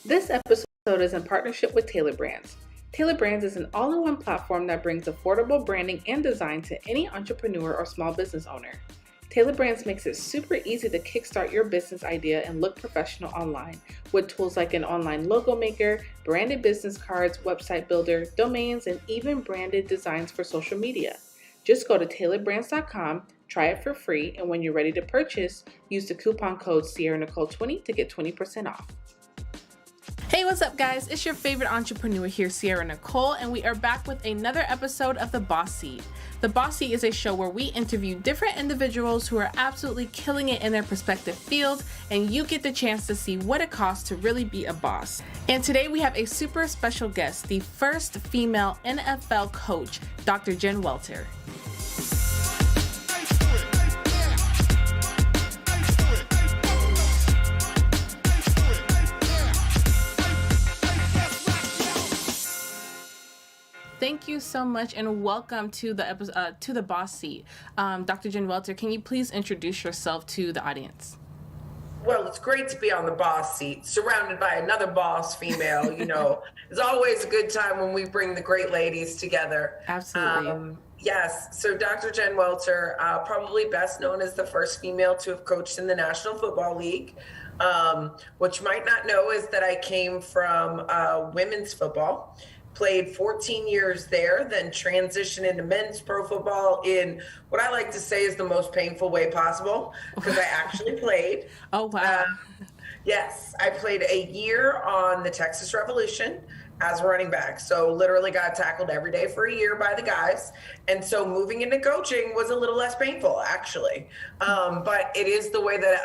This episode is in partnership with Taylor Brands. Taylor Brands is an all-in-one platform that brings affordable branding and design to any entrepreneur or small business owner. Taylor Brands makes it super easy to kickstart your business idea and look professional online with tools like an online logo maker, branded business cards, website builder, domains, and even branded designs for social media. Just go to taylorbrands.com, try it for free, and when you're ready to purchase, use the coupon code Sierra Nicole 20 to get 20% off. Hey, what's up, guys? It's your favorite entrepreneur here, Sierra Nicole, and we are back with another episode of The Boss Seat. The Boss Seat is a show where we interview different individuals who are absolutely killing it in their respective fields, and you get the chance to see what it costs to really be a boss. And today we have a super special guest, the first female NFL coach, Dr. Jen Welter. Thank you so much, and welcome to the episode, to the Boss Seat. Dr. Jen Welter, can you please introduce yourself to the audience? Well, it's great to be on the boss seat, surrounded by another boss female. You know, it's always a good time when we bring the great ladies together. Absolutely. Yes. So Dr. Jen Welter, probably best known as the first female to have coached in the National Football League. What you might not know is that I came from women's football. Played 14 years there, then transitioned into men's pro football in what I like to say is the most painful way possible, because I actually played. Oh, wow. Yes, I played a year on the Texas Revolution as a running back. So literally got tackled every day for a year by the guys. And so moving into coaching was a little less painful, actually. But it is the way that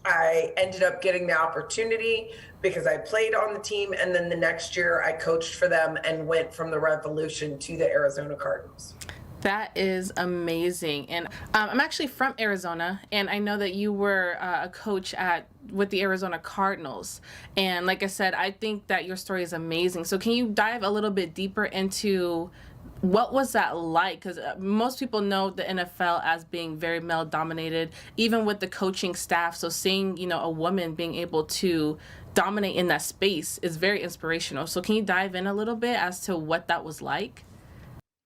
I ended up getting the opportunity because I played on the team, and then the next year I coached for them and went from the Revolution to the Arizona Cardinals. That is amazing. And I'm actually from Arizona, and I know that you were a coach with the Arizona Cardinals. And like I said, I think that your story is amazing. So can you dive a little bit deeper into what was that like? Because most people know the NFL as being very male dominated, even with the coaching staff. So seeing, a woman being able to dominate in that space is very inspirational. So can you dive in a little bit as to what that was like?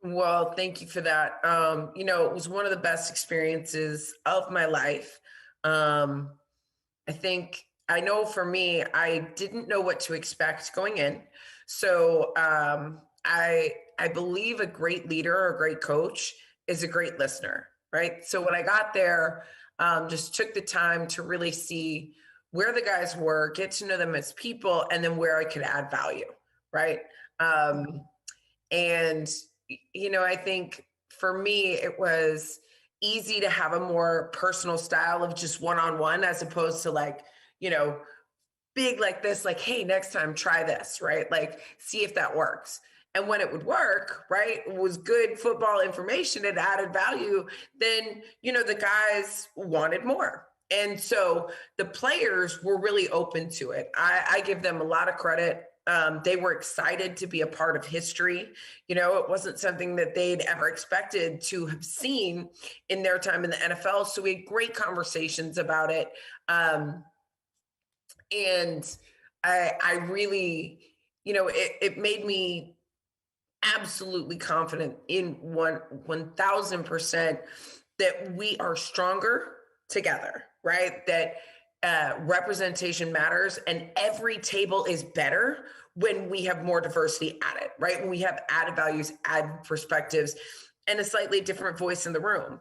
Well, thank you for that. It was one of the best experiences of my life. I know for me, I didn't know what to expect going in. So I believe a great leader or a great coach is a great listener, right? So when I got there, just took the time to really see where the guys were, get to know them as people, and then where I could add value, right? I think for me, it was easy to have a more personal style of just one-on-one as opposed to big like this, like, hey, next time try this, right? Like, see if that works. And when it would work, right, it was good football information, it added value, then, the guys wanted more. And so the players were really open to it. I give them a lot of credit. They were excited to be a part of history. It wasn't something that they'd ever expected to have seen in their time in the NFL. So we had great conversations about it. And I really, it made me absolutely confident in 1000% that we are stronger together, right? That representation matters, and every table is better when we have more diversity added, right? When we have added values, added perspectives, and a slightly different voice in the room.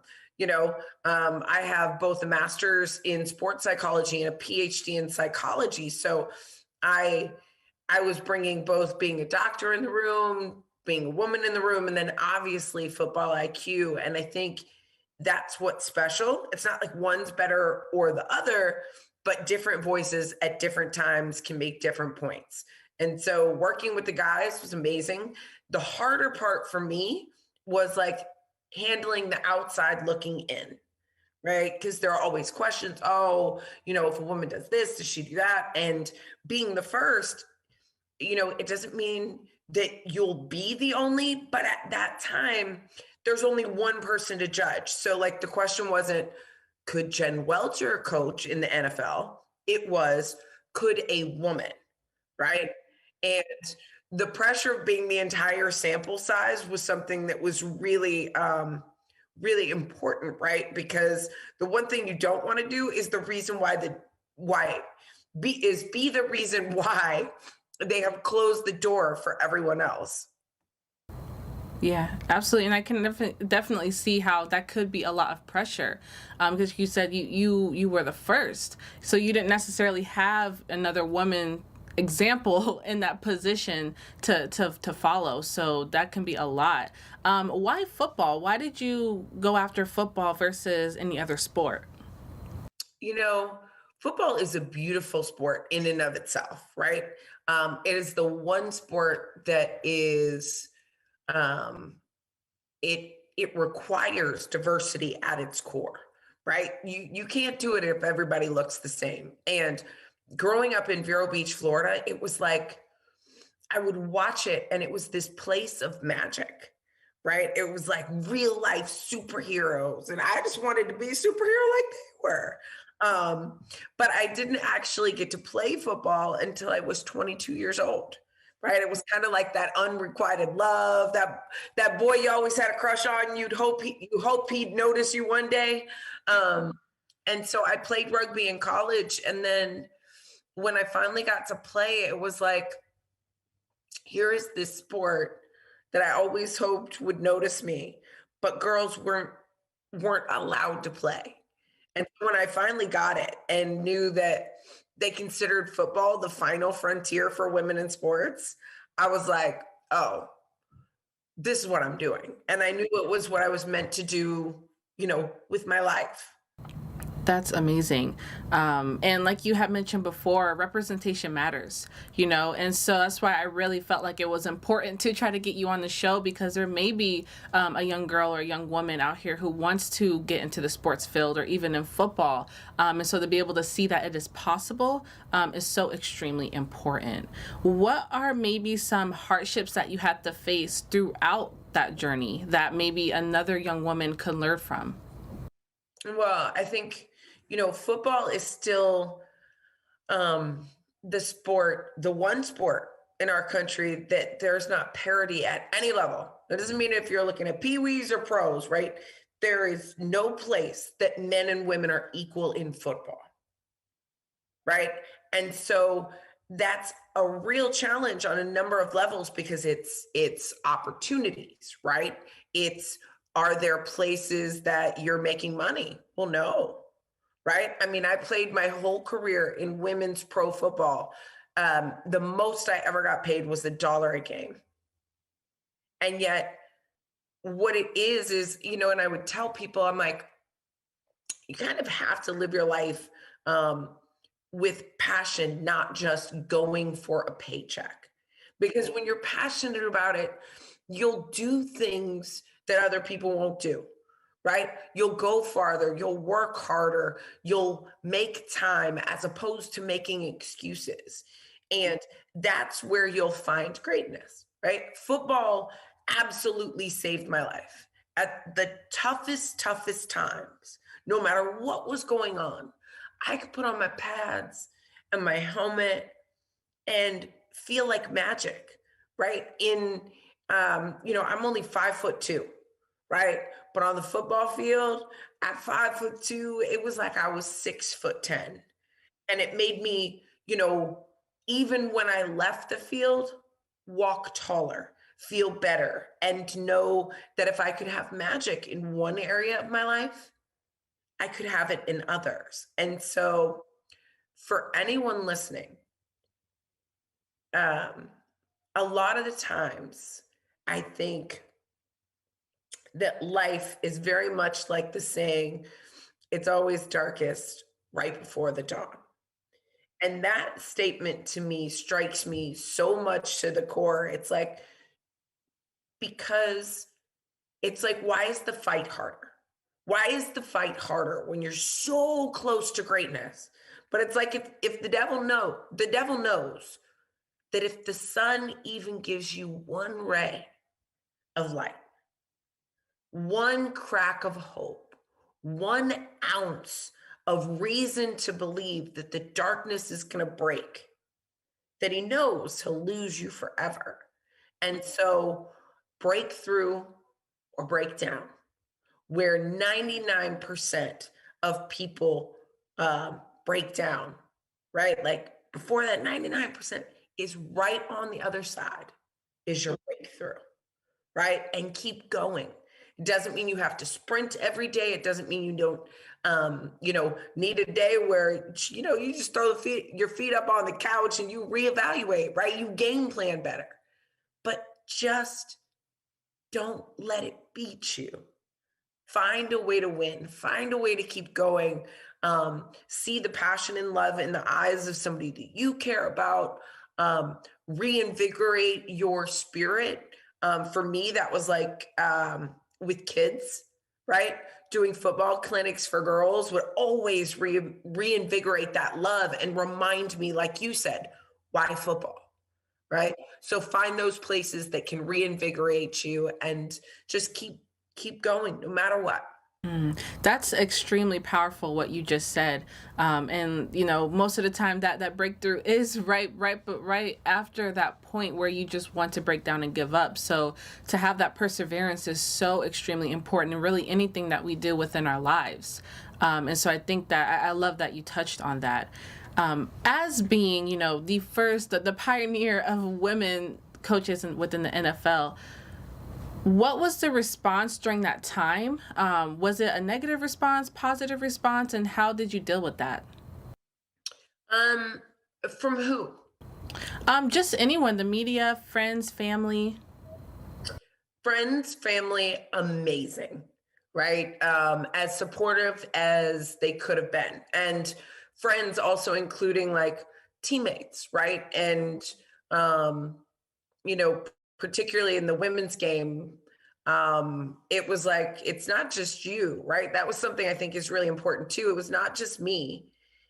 I have both a master's in sports psychology and a PhD in psychology. So I was bringing both being a doctor in the room, being a woman in the room, and then obviously football IQ. And I think that's what's special. It's not like one's better or the other, but different voices at different times can make different points. And so working with the guys was amazing. The harder part for me was handling the outside looking in, right? Because there are always questions. Oh, if a woman does this, does she do that? And being the first, it doesn't mean that you'll be the only, but at that time, there's only one person to judge. So the question wasn't, could Jen Welter coach in the NFL? It was, could a woman right? And the pressure of being the entire sample size was something that was really, really important, right? Because the one thing you don't want to do is the reason why be the reason why they have closed the door for everyone else. Yeah, absolutely, and I can definitely see how that could be a lot of pressure, because you said you were the first, so you didn't necessarily have another woman example in that position to follow. So that can be a lot. Why football? Why did you go after football versus any other sport? You know, football is a beautiful sport in and of itself, right? It is the one sport that is um, it requires diversity at its core, right? You can't do it if everybody looks the same. And growing up in Vero Beach, Florida, it was like I would watch it and it was this place of magic, right? It was like real life superheroes. And I just wanted to be a superhero like they were. But I didn't actually get to play football until I was 22 years old. Right. It was kind of like that unrequited love, that boy you always had a crush on. You hope he'd notice you one day. Um, and so I played rugby in college. And then when I finally got to play, it was like, here is this sport that I always hoped would notice me, but girls weren't allowed to play. And when I finally got it and knew that they considered football the final frontier for women in sports, I was like, oh, this is what I'm doing. And I knew it was what I was meant to do, with my life. That's amazing. And like you had mentioned before, representation matters, and so that's why I really felt like it was important to try to get you on the show, because there may be a young girl or a young woman out here who wants to get into the sports field or even in football. And so to be able to see that it is possible is so extremely important. What are maybe some hardships that you had to face throughout that journey that maybe another young woman could learn from? Well, I think, football is still um, the one sport in our country that there's not parity at any level. That doesn't mean if you're looking at peewees or pros, right? There is no place that men and women are equal in football, right? And so that's a real challenge on a number of levels because it's opportunities, right? It's are there places that you're making money? Well, no, right? I mean, I played my whole career in women's pro football. The most I ever got paid was $1 a game. And yet, what it is, and I would tell people, I'm like, you kind of have to live your life with passion, not just going for a paycheck. Because when you're passionate about it, you'll do things that other people won't do, right? You'll go farther, you'll work harder, you'll make time as opposed to making excuses. And that's where you'll find greatness, right? Football absolutely saved my life at the toughest times, no matter what was going on. I could put on my pads and my helmet and feel like magic, right? I'm only 5'2", right? But on the football field at 5'2", it was like I was 6'10". And it made me, even when I left the field, walk taller, feel better, and to know that if I could have magic in one area of my life, I could have it in others. And so for anyone listening, um, a lot of the times, I think that life is very much like the saying, it's always darkest right before the dawn. And that statement to me strikes me so much to the core. Because it's like, why is the fight harder? Why is the fight harder when you're so close to greatness? But it's like if the devil knows that if the sun even gives you one ray of light, one crack of hope, 1 ounce of reason to believe that the darkness is going to break, that he knows he'll lose you forever. And so break through or break down, where 99% of people break down, right? Like before that 99% is right on the other side is your breakthrough, right? And keep going. It doesn't mean you have to sprint every day. It doesn't mean you don't, need a day where, you just throw your feet up on the couch and you reevaluate, right? You game plan better, but just don't let it beat you. Find a way to win, find a way to keep going. See the passion and love in the eyes of somebody that you care about. Reinvigorate your spirit. For me, that was like with kids, right? Doing football clinics for girls would always reinvigorate that love and remind me, like you said, why football? Right. So find those places that can reinvigorate you and just keep going no matter what. That's extremely powerful what you just said. And most of the time that breakthrough is right after that point where you just want to break down and give up. So to have that perseverance is so extremely important in really anything that we do within our lives. And so I think that I love that you touched on that. As being, the first, the pioneer of women coaches within the NFL, what was the response during that time? Was it a negative response, positive response, and how did you deal with that? From who? Just anyone, the media, friends, family. Friends, family, amazing, right? As supportive as they could have been. And friends also including like teammates, right? And, particularly in the women's game, it was like, it's not just you, right? That was something I think is really important too. It was not just me,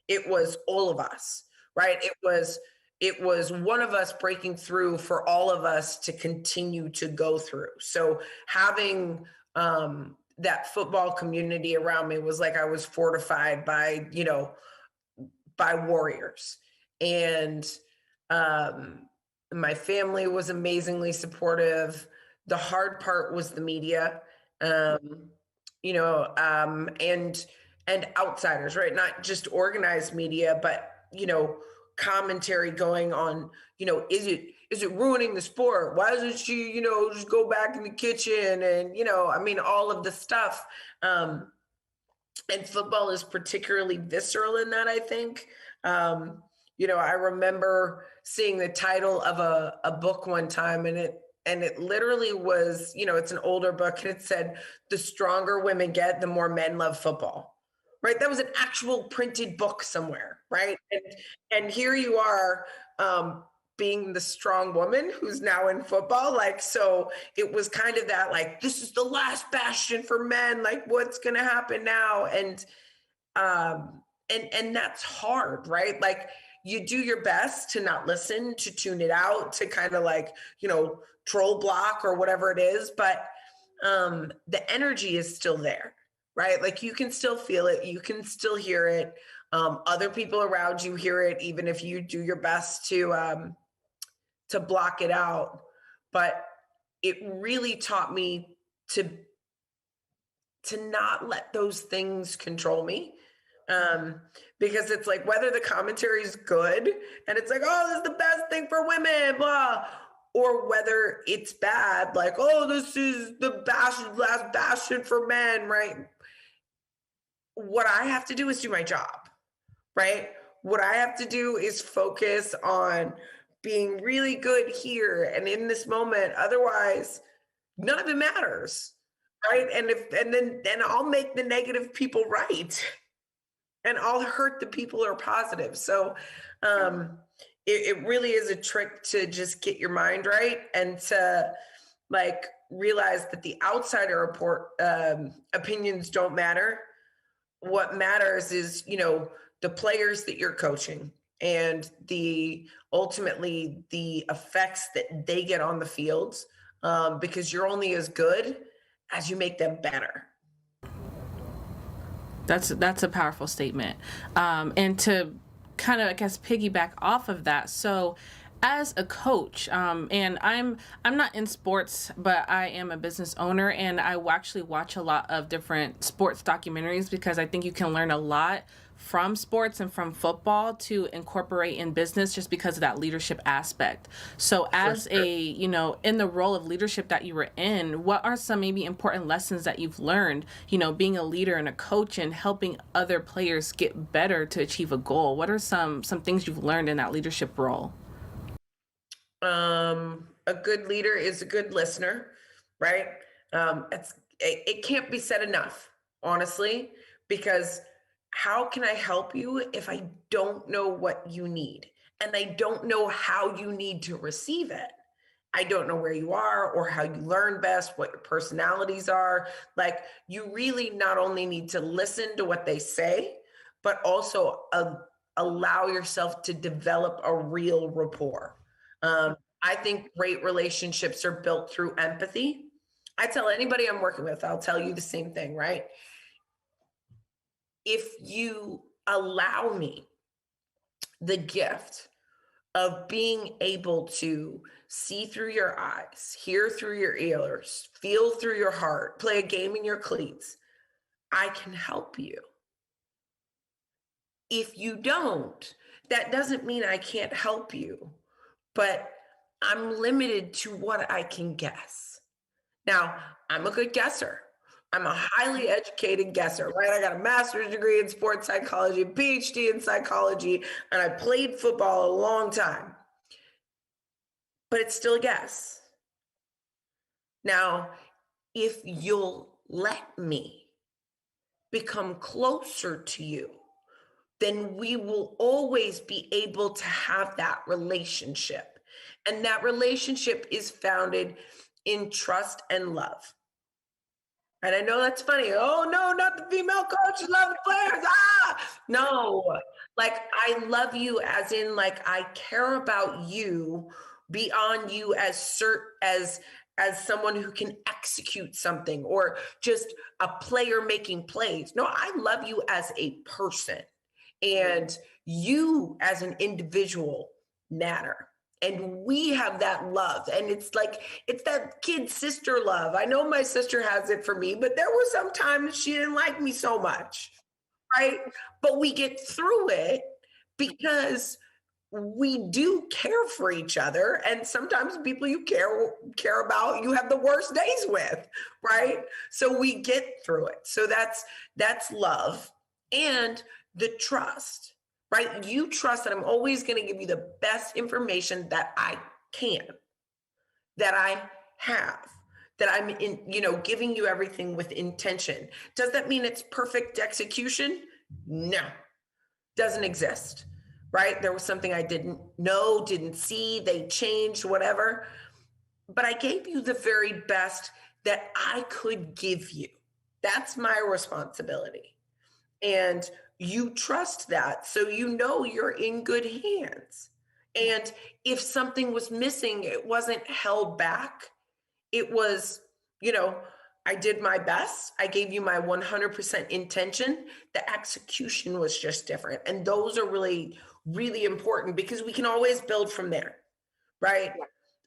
it was all of us, right? It was one of us breaking through for all of us to continue to go through. So having that football community around me was like I was fortified by warriors. And my family was amazingly supportive. The hard part was the media, and outsiders, right? Not just organized media, but commentary going on. Is it ruining the sport? Why doesn't she, just go back in the kitchen and all of the stuff. And football is particularly visceral in that, I think. I remember seeing the title of a book one time, and it literally was, it's an older book, and it said, "The stronger women get, the more men love football." Right? That was an actual printed book somewhere, right? And here you are, being the strong woman who's now in football. Like, so it was kind of that, like, this is the last bastion for men. Like, what's going to happen now? And that's hard, right? Like, you do your best to not listen, to tune it out, to kind of like, troll block or whatever it is. But the energy is still there, right? Like, you can still feel it. You can still hear it. Other people around you hear it, even if you do your best to block it out. But it really taught me to not let those things control me. Because it's like, whether the commentary is good and it's like, oh, this is the best thing for women, blah, or whether it's bad, like, oh, this is the last bastion for men, right? What I have to do is do my job, right? What I have to do is focus on being really good here and in this moment. Otherwise, none of it matters, right? And then I'll make the negative people right, and I'll hurt the who are positive. So it really is a trick to just get your mind right and to like realize that the outsider opinions don't matter. What matters is, the players that you're coaching and ultimately the effects that they get on the fields, because you're only as good as you make them better. That's a powerful statement. And to kind of, I guess, piggyback off of that. So as a coach, and I'm not in sports, but I am a business owner, and I actually watch a lot of different sports documentaries because I think you can learn a lot from sports and from football to incorporate in business just because of that leadership aspect. So For as sure. a, in the role of leadership that you were in, what are some maybe important lessons that you've learned, being a leader and a coach and helping other players get better to achieve a goal? What are some things you've learned in that leadership role? A good leader is a good listener, right? It can't be said enough, honestly, because how can I help you if I don't know what you need and I don't know how you need to receive it? I don't know where you are or how you learn best, what your personalities are. Like, you really not only need to listen to what they say, but also allow yourself to develop a real rapport. I think great relationships are built through empathy. I tell anybody I'm working with, I'll tell you the same thing, right? If you allow me the gift of being able to see through your eyes, hear through your ears, feel through your heart, play a game in your cleats, I can help you. If you don't, that doesn't mean I can't help you, but I'm limited to what I can guess. Now, I'm a good guesser. I'm a highly educated guesser, right? I got a master's degree in sports psychology, a PhD in psychology, and I played football a long time, but it's still a guess. Now, if you'll let me become closer to you, then we will always be able to have that relationship. And that relationship is founded in trust and love. And I know that's funny. Oh, no, not the female coach. Love the players. Ah, no. Like, I love you as in, like, I care about you beyond you as as someone who can execute something or just a player making plays. No, I love you as a person and you as an individual matter. And we have that love. And it's like, it's that kid sister love. I know my sister has it for me, but there were some times she didn't like me so much, right? But we get through it because we do care for each other. And sometimes people you care about, you have the worst days with, right? So we get through it. So that's love. And the trust, right? You trust that I'm always going to give you the best information that I can, that I have, that I'm in, giving you everything with intention. Does that mean it's perfect execution? No, doesn't exist, right? There was something I didn't know, didn't see, they changed, whatever. But I gave you the very best that I could give you. That's my responsibility. And you trust that. So you know you're in good hands. And if something was missing, it wasn't held back. It was, you know, I did my best. I gave you my 100% intention. The execution was just different. And those are really, really important because we can always build from there, right?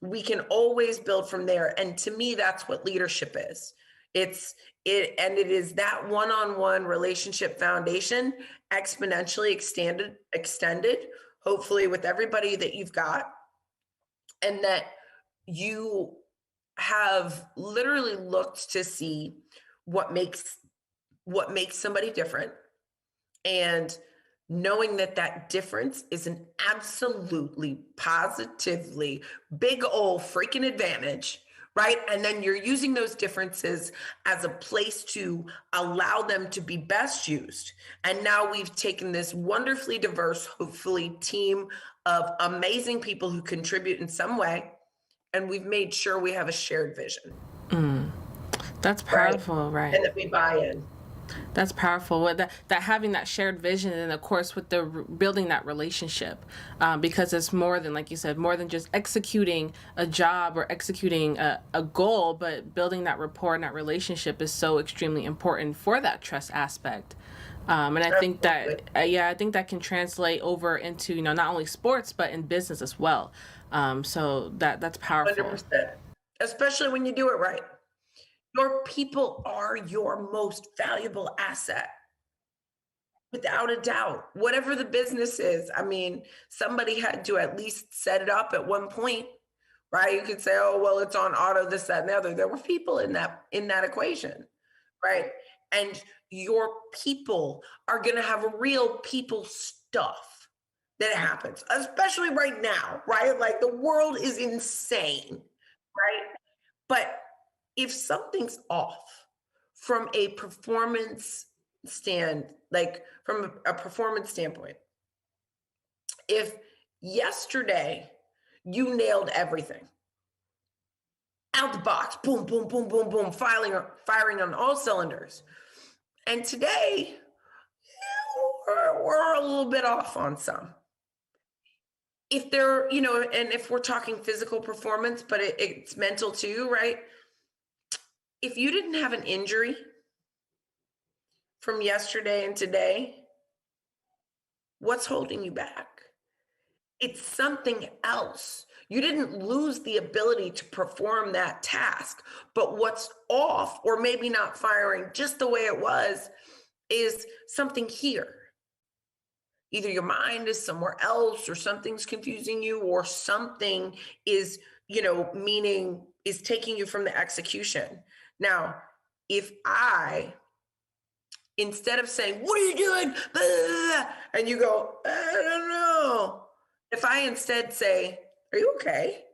We can always build from there. And to me, that's what leadership is. It is that one-on-one relationship foundation exponentially extended, hopefully with everybody that you've got, and that you have literally looked to see what makes somebody different, and knowing that that difference is an absolutely positively big old freaking advantage, right? And then you're using those differences as a place to allow them to be best used. And now we've taken this wonderfully diverse, hopefully, team of amazing people who contribute in some way, and we've made sure we have a shared vision, That's right? powerful, right? And that we buy in. That's powerful. With that having that shared vision, and of course with the building that relationship, because it's more than, like you said, more than just executing a job or executing a goal, but building that rapport and that relationship is so extremely important for that trust aspect. And I think Absolutely. that, I think that can translate over into, not only sports, but in business as well. So that's powerful. 100%. Especially when you do it right. Your people are your most valuable asset. Without a doubt, whatever the business is, I mean, somebody had to at least set it up at one point, right? You could say, "Oh, well, it's on auto, this, that, and the other." There were people in that equation, right? And your people are going to have real people stuff that happens, especially right now, right? Like the world is insane, right? But if something's off from a performance from a performance standpoint, if yesterday you nailed everything out the box, boom, boom, boom, boom, boom, firing on all cylinders, and today we're a little bit off on some. If they're, and if we're talking physical performance, but it's mental too, right? If you didn't have an injury from yesterday and today, what's holding you back? It's something else. You didn't lose the ability to perform that task, but what's off, or maybe not firing just the way it was, is something here. Either your mind is somewhere else, or something's confusing you, or something is, meaning is taking you from the execution. Now, if I, instead of saying, "What are you doing?" Blah, blah, blah, and you go, "I don't know." If I instead say, "Are you okay?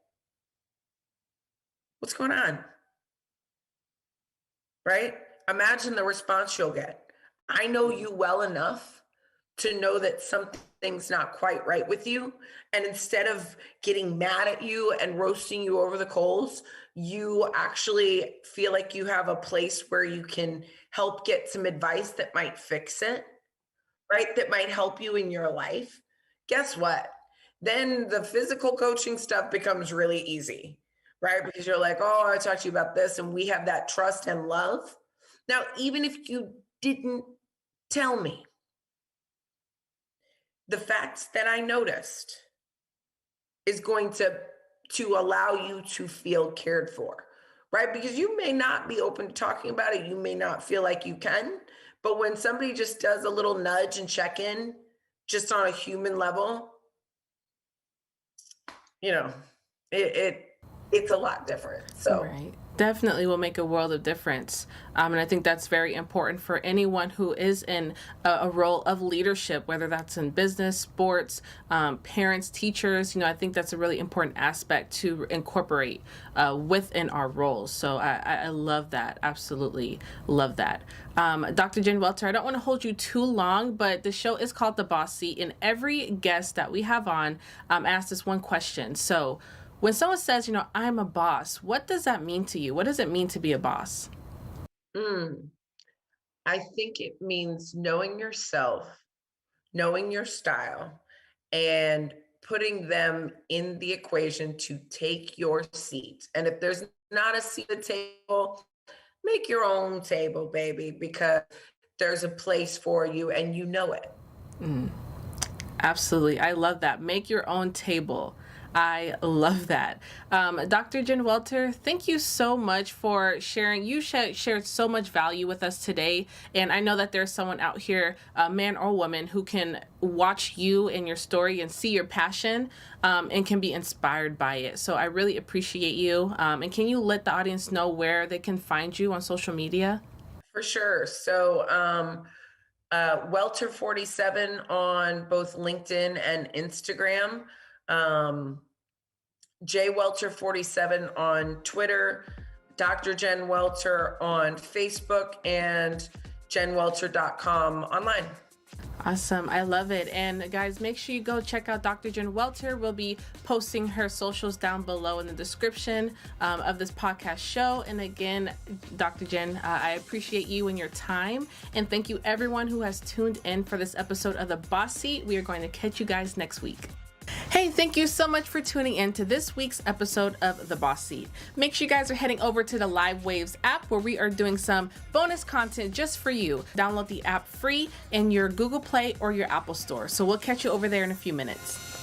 What's going on?" Right? Imagine the response you'll get. I know you well enough to know that something's not quite right with you. And instead of getting mad at you and roasting you over the coals, you actually feel like you have a place where you can help get some advice that might fix it, right? That might help you in your life. Guess what? Then the physical coaching stuff becomes really easy, right? Because you're like, "Oh, I talked to you about this," and we have that trust and love. Now, even if you didn't tell me, the facts that I noticed is going to allow you to feel cared for, right? Because you may not be open to talking about it, you may not feel like you can, but when somebody just does a little nudge and check in, just on a human level, you know, it it's a lot different. So Right. Definitely will make a world of difference. And I think that's very important for anyone who is in a role of leadership, whether that's in business, sports, parents, teachers. I think that's a really important aspect to incorporate within our roles. So I love that. Absolutely love that. Dr. Jen Welter, I don't want to hold you too long, but the show is called The Boss Seat, and every guest that we have on asks this one question. So, when someone says, "I'm a boss," what does that mean to you? What does it mean to be a boss? mm, I think it means knowing yourself, knowing your style, and putting them in the equation to take your seat. And if there's not a seat at the table, make your own table, baby, because there's a place for you and you know it. Absolutely. I love that. Make your own table. I love that. Dr. Jen Welter, thank you so much for sharing. You shared so much value with us today. And I know that there's someone out here, man or woman, who can watch you and your story and see your passion and can be inspired by it. So I really appreciate you. And can you let the audience know where they can find you on social media? For sure. So, Welter 47 on both LinkedIn and Instagram. Um, J Welter 47 on Twitter, Dr. Jen Welter on Facebook, and jenwelter.com online. Awesome. I love it. And guys, make sure you go check out Dr. Jen Welter. We'll be posting her socials down below in the description of this podcast show. And again, Dr. Jen, I appreciate you and your time. And thank you everyone who has tuned in for this episode of The Boss Seat. We are going to catch you guys next week. Hey, thank you so much for tuning in to this week's episode of The Boss Seat. Make sure you guys are heading over to the Live Waves app where we are doing some bonus content just for you. Download the app free in your Google Play or your Apple Store. So we'll catch you over there in a few minutes.